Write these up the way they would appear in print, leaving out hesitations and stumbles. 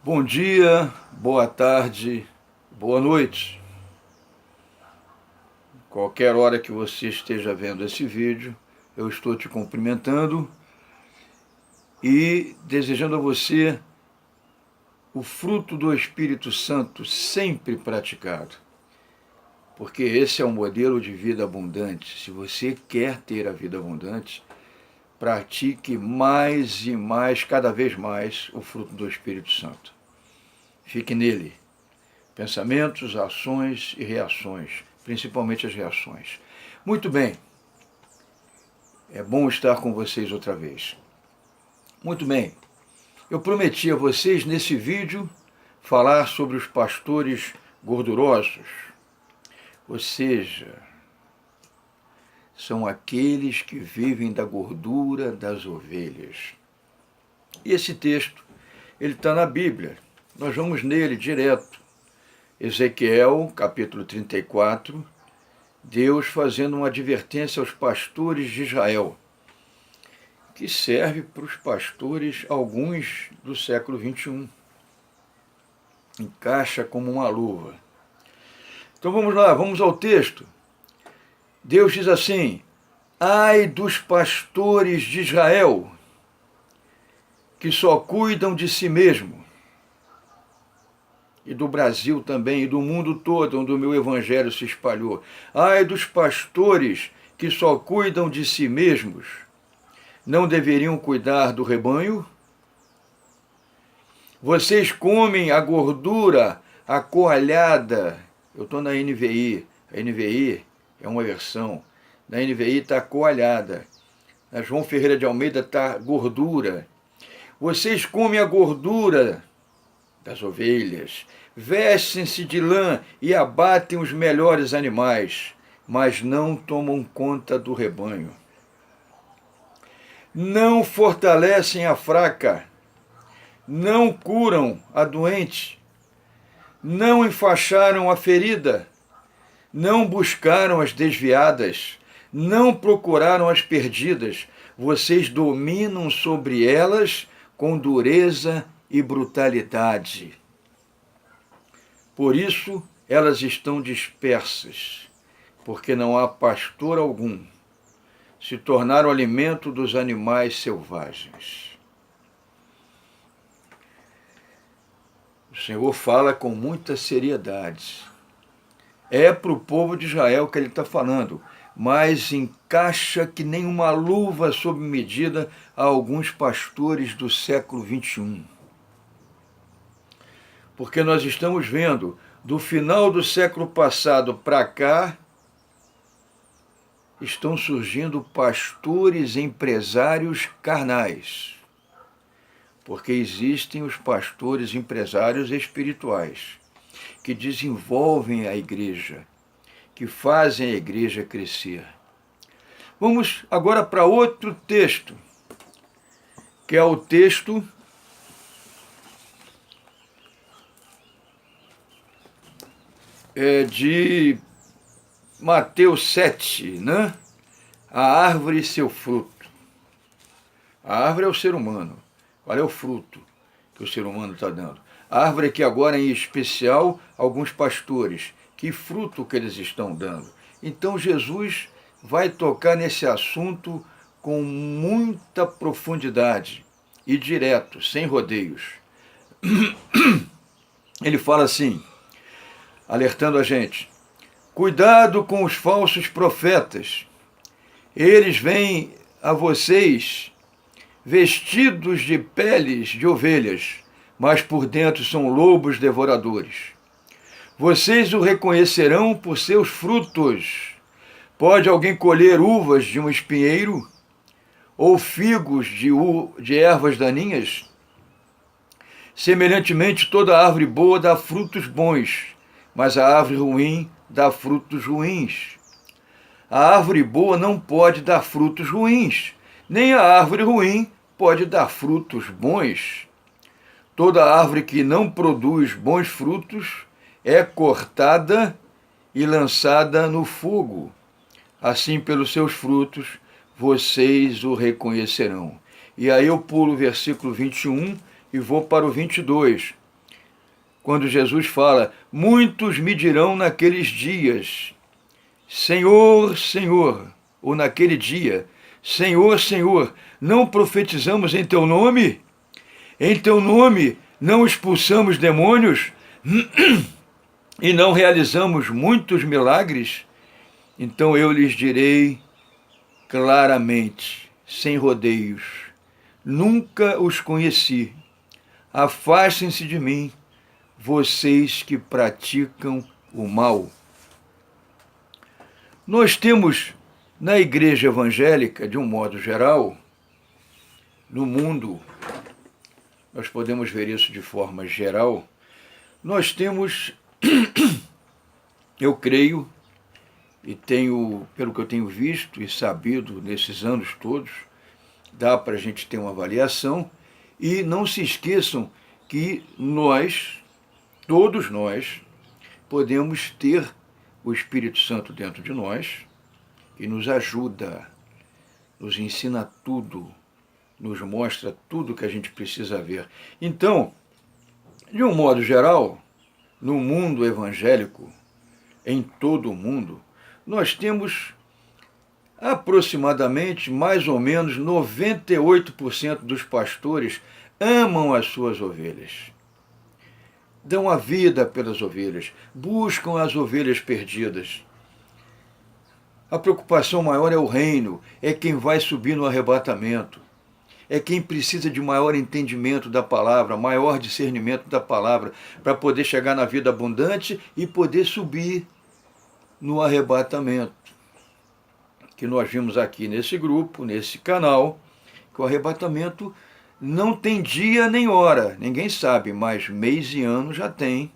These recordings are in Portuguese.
Bom dia, boa tarde, boa noite. Qualquer hora que você esteja vendo esse vídeo, eu estou te cumprimentando e desejando a você o fruto do Espírito Santo sempre praticado. Porque esse é um modelo de vida abundante. Se você quer ter a vida abundante, pratique mais e mais, cada vez mais, o fruto do Espírito Santo. Fique nele. Pensamentos, ações e reações, principalmente as reações. Muito bem, é bom estar com vocês outra vez. Muito bem, eu prometi a vocês nesse vídeo falar sobre os pastores gordurosos, ou seja, são aqueles que vivem da gordura das ovelhas. E esse texto, ele está na Bíblia, nós vamos nele direto. Ezequiel, capítulo 34, Deus fazendo uma advertência aos pastores de Israel, que serve para os pastores, alguns do século 21. Encaixa como uma luva. Então vamos lá, vamos ao texto. Deus diz assim: ai dos pastores de Israel, que só cuidam de si mesmo, e do Brasil também, e do mundo todo, onde o meu evangelho se espalhou. Ai dos pastores que só cuidam de si mesmos, não deveriam cuidar do rebanho? Vocês comem a gordura acoalhada. Eu estou na NVI, a NVI é uma versão, na NVI está coalhada, na João Ferreira de Almeida está gordura. Vocês comem a gordura das ovelhas, vestem-se de lã e abatem os melhores animais, mas não tomam conta do rebanho. Não fortalecem a fraca, não curam a doente, não enfaixaram a ferida, não buscaram as desviadas, não procuraram as perdidas. Vocês dominam sobre elas com dureza e brutalidade. Por isso elas estão dispersas, porque não há pastor algum. Se tornaram alimento dos animais selvagens. O Senhor fala com muita seriedade. É para o povo de Israel que ele está falando, mas encaixa que nem uma luva sob medida a alguns pastores do século 21. Porque nós estamos vendo, do final do século passado para cá, estão surgindo pastores empresários carnais. Porque existem os pastores empresários espirituais, que desenvolvem a igreja, que fazem a igreja crescer. Vamos agora para outro texto, que é o texto de Mateus 7, né? A árvore e seu fruto. A árvore é o ser humano. Qual é o fruto que o ser humano está dando? A árvore aqui agora, em especial, alguns pastores. Que fruto que eles estão dando? Então Jesus vai tocar nesse assunto com muita profundidade e direto, sem rodeios. Ele fala assim, alertando a gente: cuidado com os falsos profetas. Eles vêm a vocês vestidos de peles de ovelhas, mas por dentro são lobos devoradores. Vocês o reconhecerão por seus frutos. Pode alguém colher uvas de um espinheiro? Ou figos de ervas daninhas? Semelhantemente, toda árvore boa dá frutos bons, mas a árvore ruim dá frutos ruins. A árvore boa não pode dar frutos ruins, nem a árvore ruim pode dar frutos bons. Toda árvore que não produz bons frutos é cortada e lançada no fogo. Assim, pelos seus frutos, vocês o reconhecerão. E aí eu pulo o versículo 21 e vou para o 22. quando Jesus fala: muitos me dirão naqueles dias, Senhor, Senhor, ou naquele dia, Senhor, Senhor, não profetizamos em teu nome? Em teu nome não expulsamos demônios e não realizamos muitos milagres? Então eu lhes direi claramente, sem rodeios: nunca os conheci. Afastem-se de mim, vocês que praticam o mal. Nós temos na igreja evangélica, de um modo geral, no mundo, nós podemos ver isso de forma geral, nós temos, eu creio, e tenho, pelo que eu tenho visto e sabido nesses anos todos, dá para a gente ter uma avaliação, e não se esqueçam que nós, todos nós, podemos ter o Espírito Santo dentro de nós, que nos ajuda, nos ensina tudo, nos mostra tudo que a gente precisa ver. Então, de um modo geral, no mundo evangélico, em todo o mundo, nós temos aproximadamente, mais ou menos, 98% dos pastores amam as suas ovelhas. Dão a vida pelas ovelhas, buscam as ovelhas perdidas. A preocupação maior é o reino, é quem vai subir no arrebatamento. É quem precisa de maior entendimento da palavra, maior discernimento da palavra, para poder chegar na vida abundante e poder subir no arrebatamento. Que nós vimos aqui nesse grupo, nesse canal, que o arrebatamento não tem dia nem hora, ninguém sabe, mas mês e ano já tem.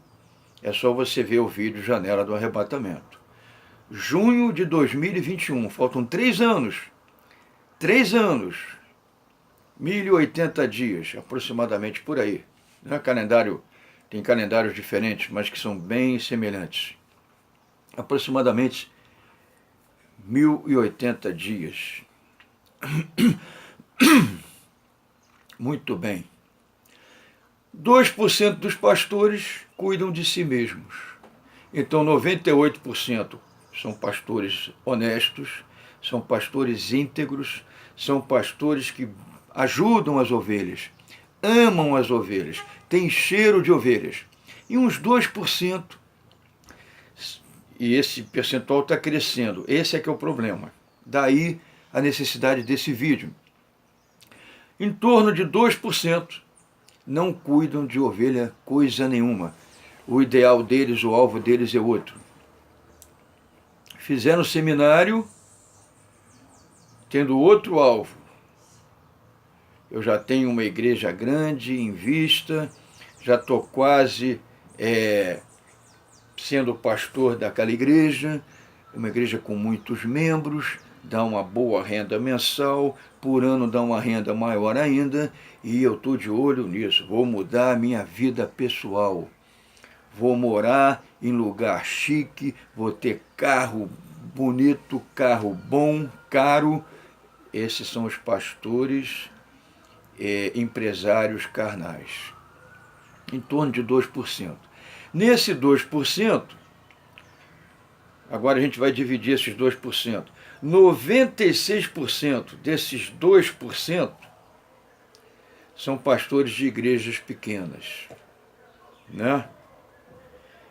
É só você ver o vídeo Janela do Arrebatamento. Junho de 2021, faltam 3 anos. 3 anos. 1080 dias, aproximadamente por aí. Tem calendários diferentes, mas que são bem semelhantes. Aproximadamente 1080 dias. Muito bem. 2% dos pastores cuidam de si mesmos. Então 98% são pastores honestos, são pastores íntegros, são pastores que ajudam as ovelhas, amam as ovelhas, têm cheiro de ovelhas. E uns 2%, e esse percentual está crescendo, esse é que é o problema. Daí a necessidade desse vídeo. Em torno de 2% não cuidam de ovelha coisa nenhuma. O ideal deles, o alvo deles é outro. Fizeram seminário tendo outro alvo. Eu já tenho uma igreja grande em vista, já estou quase sendo pastor daquela igreja, uma igreja com muitos membros, dá uma boa renda mensal, por ano dá uma renda maior ainda, e eu estou de olho nisso, vou mudar a minha vida pessoal, vou morar em lugar chique, vou ter carro bonito, carro bom, caro. Esses são os pastores empresários carnais, em torno de 2%. Nesse 2%, agora a gente vai dividir esses 2%, 96% desses 2% são pastores de igrejas pequenas, né?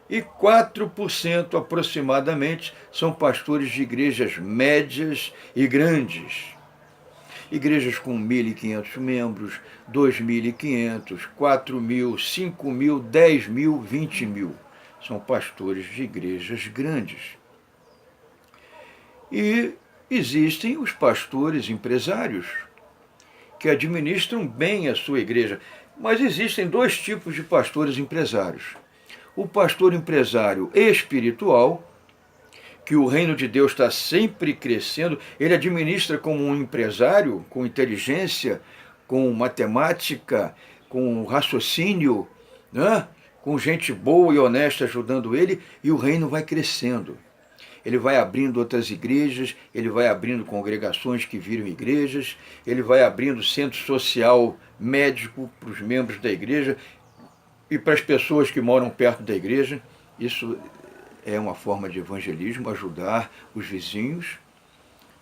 E 4% aproximadamente são pastores de igrejas médias e grandes. Igrejas com 1.500 membros, 2.500, 4.000, 5.000, 10.000, 20.000. São pastores de igrejas grandes. E existem os pastores empresários, que administram bem a sua igreja. Mas existem 2 tipos de pastores empresários. O pastor empresário espiritual, que o reino de Deus está sempre crescendo, ele administra como um empresário, com inteligência, com matemática, com raciocínio, né? Com gente boa e honesta ajudando ele, e o reino vai crescendo. Ele vai abrindo outras igrejas, ele vai abrindo congregações que viram igrejas, ele vai abrindo centro social médico para os membros da igreja, E para as pessoas que moram perto da igreja, isso é uma forma de evangelismo, ajudar os vizinhos.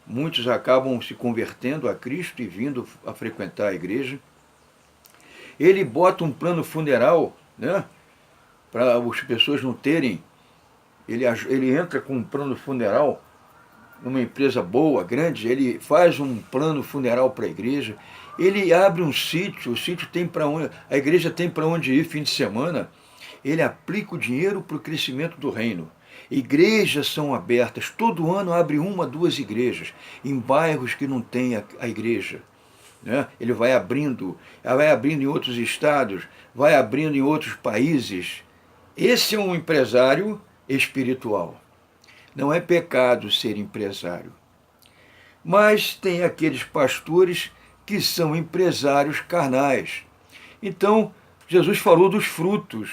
Muitos acabam se convertendo a Cristo e vindo a frequentar a igreja. Ele bota um plano funeral, né, para as pessoas não terem. Ele entra com um plano funeral numa empresa boa, grande, ele faz um plano funeral para a igreja, ele abre um sítio, o sítio tem para onde, a igreja tem para onde ir fim de semana, ele aplica o dinheiro para o crescimento do reino. Igrejas são abertas, todo ano abre uma, duas igrejas, em bairros que não tem a igreja. Né? Ele vai abrindo em outros estados, vai abrindo em outros países. Esse é um empresário espiritual. Não é pecado ser empresário. Mas tem aqueles pastores que são empresários carnais. Então, Jesus falou dos frutos.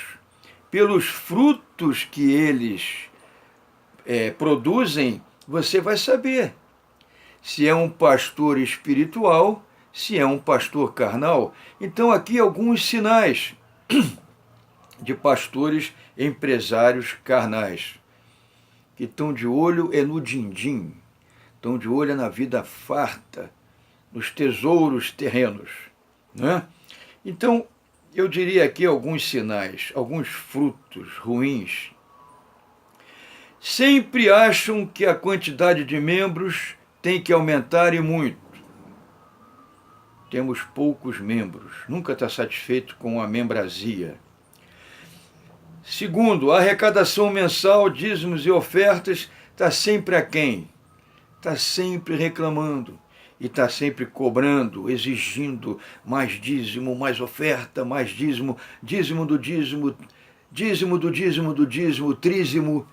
Pelos frutos que eles produzem, você vai saber se é um pastor espiritual, se é um pastor carnal. Então, aqui alguns sinais de pastores empresários carnais, que estão de olho no din-din, estão de olho na vida farta, nos tesouros terrenos. Né? Então, eu diria aqui alguns sinais, alguns frutos ruins. Sempre acham que a quantidade de membros tem que aumentar e muito. Temos poucos membros, nunca está satisfeito com a membrazia. Segundo, a arrecadação mensal, dízimos e ofertas está sempre aquém, está sempre reclamando e está sempre cobrando, exigindo mais dízimo, mais oferta, mais dízimo, dízimo do dízimo, dízimo do dízimo do dízimo, trízimo,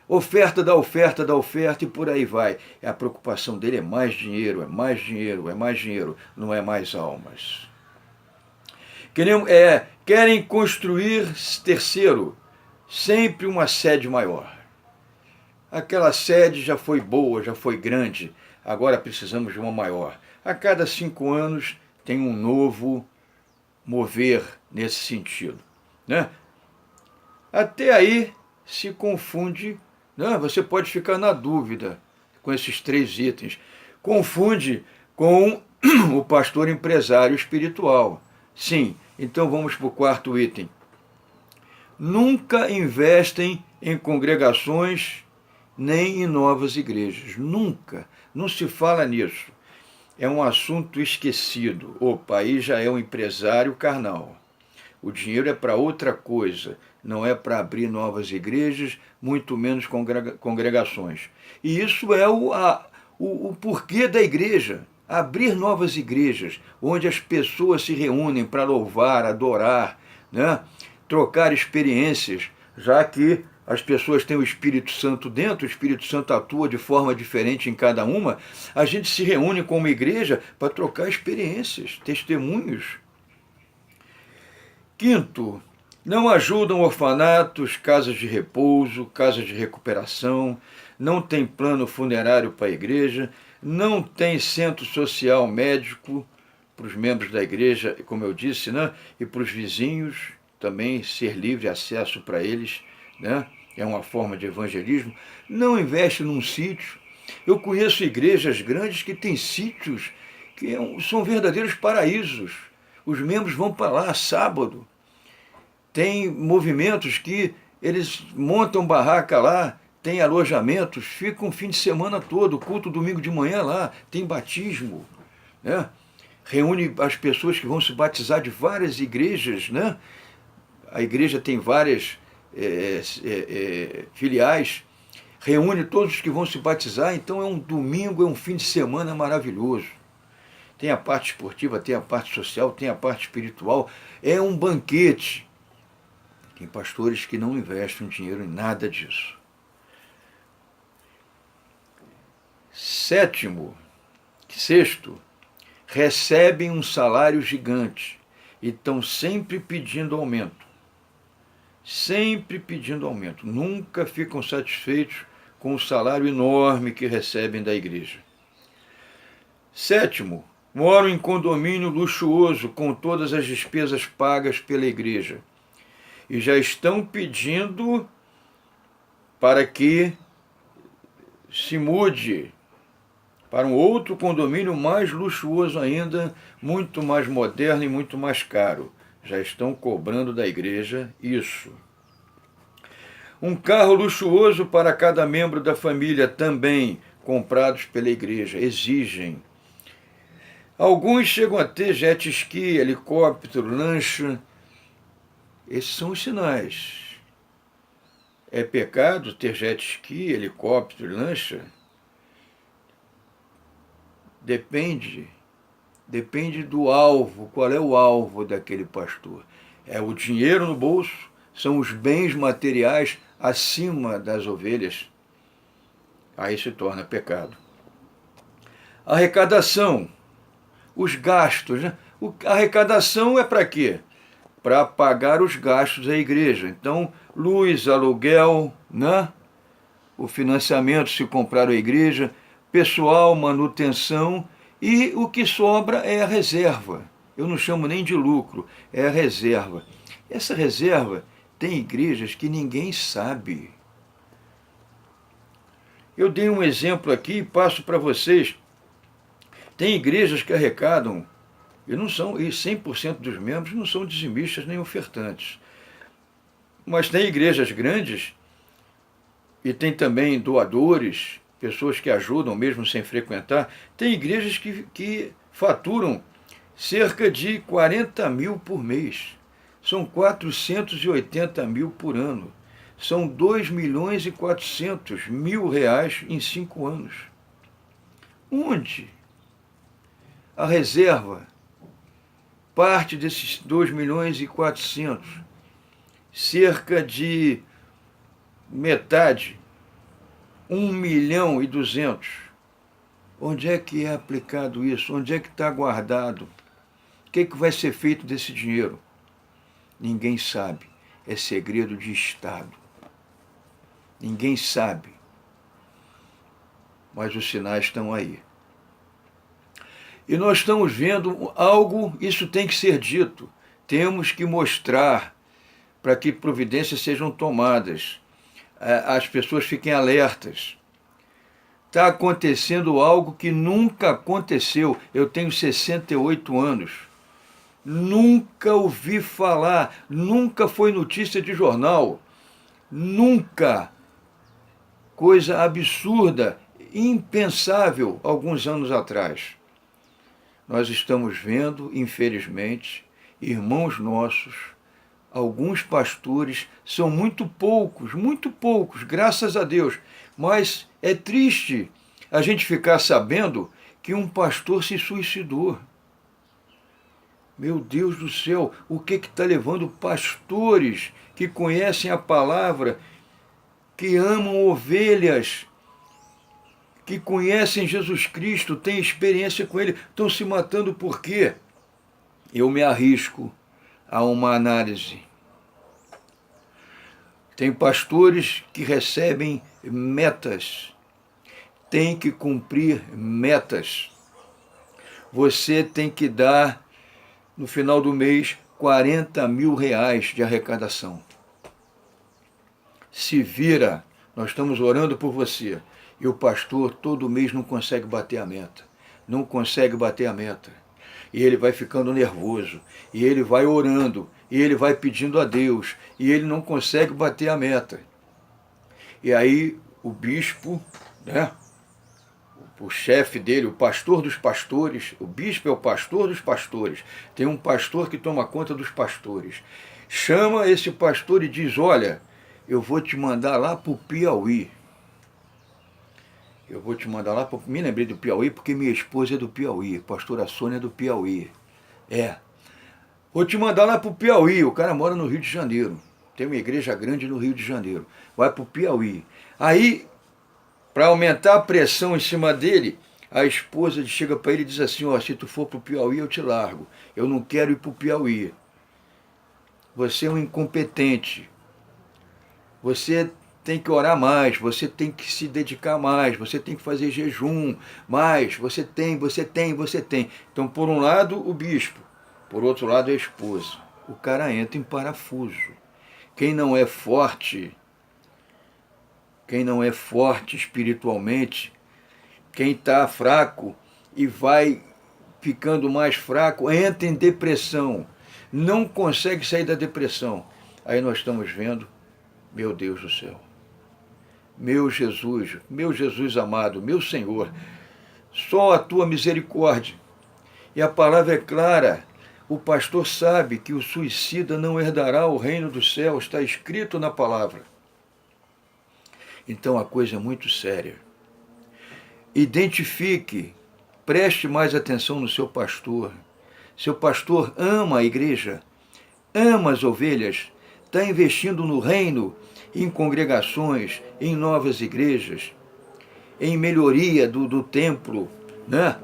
oferta da oferta da oferta e por aí vai. A preocupação dele é mais dinheiro, é mais dinheiro, é mais dinheiro, não é mais almas. Querem construir, terceiro, sempre uma sede maior. Aquela sede já foi boa, já foi grande, agora precisamos de uma maior. A cada 5 anos tem um novo mover nesse sentido. Né? Até aí se confunde, né? Você pode ficar na dúvida com esses 3 itens. Confunde com o pastor empresário espiritual. Sim, então vamos para o 4º item. Nunca investem em congregações nem em novas igrejas. Nunca. Não se fala nisso. É um assunto esquecido. Opa, aí já é um empresário carnal. O dinheiro é para outra coisa. Não é para abrir novas igrejas, muito menos congregações. E isso é o porquê da igreja. Abrir novas igrejas, onde as pessoas se reúnem para louvar, adorar, né? Trocar experiências, já que as pessoas têm o Espírito Santo dentro, o Espírito Santo atua de forma diferente em cada uma, a gente se reúne como igreja para trocar experiências, testemunhos. 5º, não ajudam orfanatos, casas de repouso, casas de recuperação, não tem plano funerário para a igreja, não tem centro social médico para os membros da igreja, como eu disse, né? E para os vizinhos também ser livre acesso para eles, né? É uma forma de evangelismo. Não investe num sítio. Eu conheço igrejas grandes que têm sítios que são verdadeiros paraísos. Os membros vão para lá sábado. Tem movimentos que eles montam barraca lá, tem alojamentos, ficam o fim de semana todo, culto domingo de manhã lá, tem batismo, né? Reúne as pessoas que vão se batizar de várias igrejas, né? A igreja tem várias filiais, reúne todos os que vão se batizar, então é um domingo, é um fim de semana maravilhoso. Tem a parte esportiva, tem a parte social, tem a parte espiritual, é um banquete. Tem pastores que não investem dinheiro em nada disso. 6º, recebem um salário gigante e estão sempre pedindo aumento. Sempre pedindo aumento. Nunca ficam satisfeitos com o salário enorme que recebem da igreja. 7º, moram em condomínio luxuoso com todas as despesas pagas pela igreja e já estão pedindo para que se mude para um outro condomínio mais luxuoso ainda, muito mais moderno e muito mais caro. Já estão cobrando da igreja isso. Um carro luxuoso para cada membro da família também, comprados pela igreja, exigem. Alguns chegam a ter jet ski, helicóptero, lancha. Esses são os sinais. É pecado ter jet ski, helicóptero, lancha? Depende do alvo. Qual é o alvo daquele pastor? É o dinheiro no bolso? São os bens materiais acima das ovelhas? Aí se torna pecado. Arrecadação. Os gastos, né? A arrecadação é para quê? Para pagar os gastos da igreja. Então, luz, aluguel, né? O financiamento se comprar a igreja, pessoal, manutenção, e o que sobra é a reserva. Eu não chamo nem de lucro, é a reserva. Essa reserva tem igrejas que ninguém sabe. Eu dei um exemplo aqui e passo para vocês. Tem igrejas que arrecadam, e 100% dos membros não são dizimistas nem ofertantes. Mas tem igrejas grandes, e tem também doadores, pessoas que ajudam mesmo sem frequentar. Tem igrejas que faturam cerca de 40 mil por mês. São 480 mil por ano. São 2.400.000 reais em 5 anos. Onde a reserva, parte desses 2.400.000, cerca de metade, 1.200.000, onde é que é aplicado isso? Onde é que está guardado? O que vai ser feito desse dinheiro? Ninguém sabe. É segredo de Estado. Ninguém sabe. Mas os sinais estão aí. E nós estamos vendo algo, isso tem que ser dito. Temos que mostrar para que providências sejam tomadas. As pessoas fiquem alertas. Está acontecendo algo que nunca aconteceu. Eu tenho 68 anos. Nunca ouvi falar, nunca foi notícia de jornal. Nunca. Coisa absurda, impensável alguns anos atrás. Nós estamos vendo, infelizmente, irmãos nossos, alguns pastores, são muito poucos, graças a Deus, mas é triste a gente ficar sabendo que um pastor se suicidou. Meu Deus do céu, o que está levando pastores que conhecem a palavra, que amam ovelhas, que conhecem Jesus Cristo, têm experiência com Ele, estão se matando por quê? Eu me arrisco a uma análise. Tem pastores que recebem metas, tem que cumprir metas. Você tem que dar, no final do mês, 40 mil reais de arrecadação. Se vira, nós estamos orando por você. E o pastor todo mês não consegue bater a meta. Não consegue bater a meta. E ele vai ficando nervoso. E ele vai orando. E ele vai pedindo a Deus. E ele não consegue bater a meta. E aí o bispo, né? O chefe dele, o pastor dos pastores, o bispo é o pastor dos pastores. Tem um pastor que toma conta dos pastores. Chama esse pastor e diz, olha, eu vou te mandar lá para o Piauí. Eu vou te mandar lá, me lembrei do Piauí porque minha esposa é do Piauí, pastora Sônia é do Piauí. Vou te mandar lá para o Piauí, o cara mora no Rio de Janeiro. Tem uma igreja grande no Rio de Janeiro. Vai para o Piauí. Aí, para aumentar a pressão em cima dele, a esposa chega para ele e diz assim, ó, se tu for para o Piauí eu te largo. Eu não quero ir para o Piauí. Você é um incompetente. Você tem que orar mais, você tem que se dedicar mais, você tem que fazer jejum mais, você tem. Então, por um lado, o bispo, por outro lado, a esposa. O cara entra em parafuso. Quem não é forte espiritualmente, quem está fraco e vai ficando mais fraco, entra em depressão, não consegue sair da depressão. Aí nós estamos vendo, meu Deus do céu, meu Jesus amado, meu Senhor, só a tua misericórdia. E a palavra é clara, o pastor sabe que o suicida não herdará o reino dos céus, está escrito na palavra. Então a coisa é muito séria. Identifique, preste mais atenção no seu pastor. Seu pastor ama a igreja, ama as ovelhas, está investindo no reino, em congregações, em novas igrejas, em melhoria do templo, né?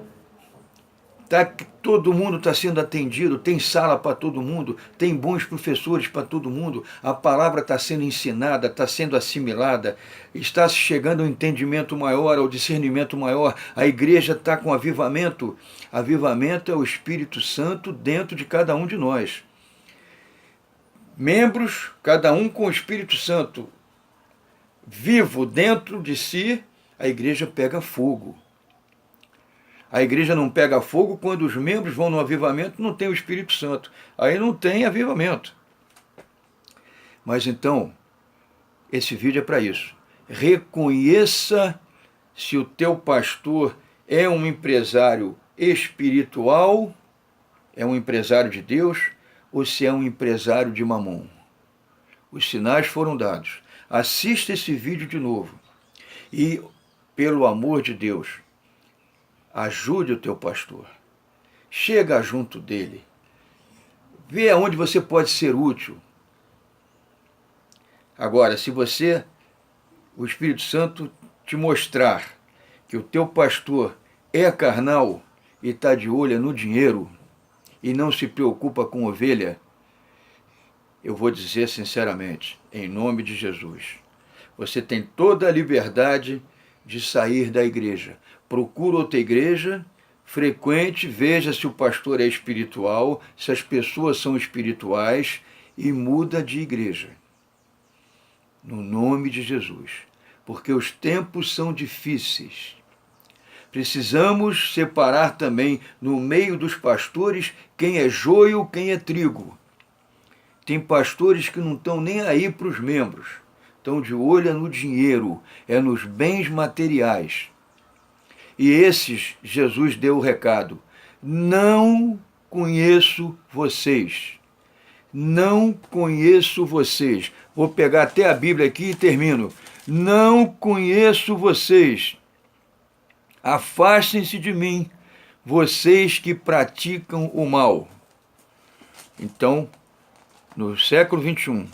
Todo mundo está sendo atendido, tem sala para todo mundo, tem bons professores para todo mundo, a palavra está sendo ensinada, está sendo assimilada, está chegando ao entendimento maior, ao discernimento maior, a igreja está com avivamento. Avivamento é o Espírito Santo dentro de cada um de nós. Membros, cada um com o Espírito Santo vivo dentro de si, a igreja pega fogo. A igreja não pega fogo quando os membros vão no avivamento, não tem o Espírito Santo. Aí não tem avivamento. Mas então, esse vídeo é para isso. Reconheça se o teu pastor é um empresário espiritual, é um empresário de Deus, ou se é um empresário de mamon. Os sinais foram dados. Assista esse vídeo de novo. E, pelo amor de Deus, ajude o teu pastor. Chega junto dele. Vê aonde você pode ser útil. Agora, se o Espírito Santo te mostrar que o teu pastor é carnal e está de olho no dinheiro e não se preocupa com ovelha, eu vou dizer sinceramente, em nome de Jesus, você tem toda a liberdade de sair da igreja. Procura outra igreja, frequente, veja se o pastor é espiritual, se as pessoas são espirituais e muda de igreja. No nome de Jesus. Porque os tempos são difíceis. Precisamos separar também no meio dos pastores quem é joio, quem é trigo. Tem pastores que não estão nem aí para os membros. Estão de olho no dinheiro, é nos bens materiais. E esses, Jesus deu o recado: não conheço vocês. Não conheço vocês. Vou pegar até a Bíblia aqui e termino. Não conheço vocês. Afastem-se de mim, vocês que praticam o mal. Então, no século XXI,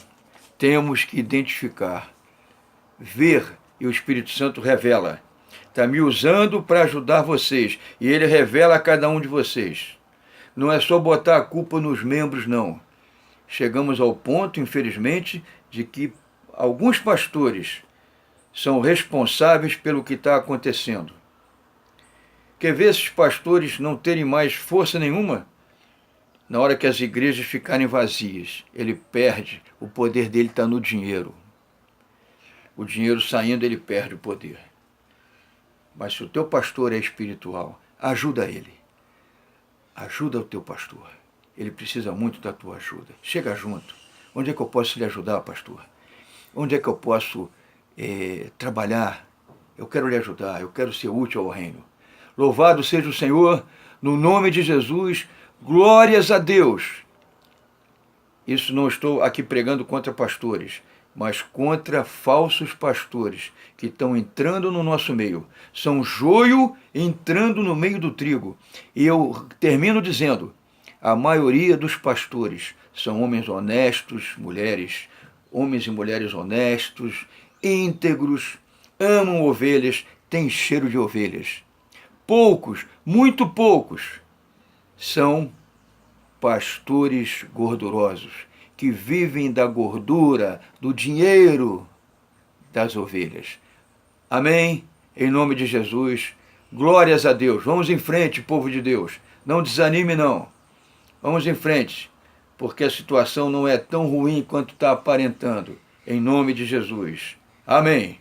temos que identificar, ver, e o Espírito Santo revela. Está me usando para ajudar vocês, e ele revela a cada um de vocês. Não é só botar a culpa nos membros, não. Chegamos ao ponto, infelizmente, de que alguns pastores são responsáveis pelo que está acontecendo. Quer ver esses pastores não terem mais força nenhuma? Na hora que as igrejas ficarem vazias, ele perde, o poder dele está no dinheiro. O dinheiro saindo, ele perde o poder. Mas se o teu pastor é espiritual, ajuda ele. Ajuda o teu pastor. Ele precisa muito da tua ajuda. Chega junto. Onde é que eu posso lhe ajudar, pastor? Onde é que eu posso trabalhar? Eu quero lhe ajudar, eu quero ser útil ao reino. Louvado seja o Senhor, no nome de Jesus, glórias a Deus. Isso não estou aqui pregando contra pastores, mas contra falsos pastores que estão entrando no nosso meio. São joio entrando no meio do trigo. E eu termino dizendo, a maioria dos pastores são homens honestos, homens e mulheres honestos, íntegros, amam ovelhas, têm cheiro de ovelhas. Poucos, muito poucos, são pastores gordurosos, que vivem da gordura, do dinheiro, das ovelhas. Amém? Em nome de Jesus. Glórias a Deus. Vamos em frente, povo de Deus. Não desanime, não. Vamos em frente, porque a situação não é tão ruim quanto está aparentando. Em nome de Jesus. Amém.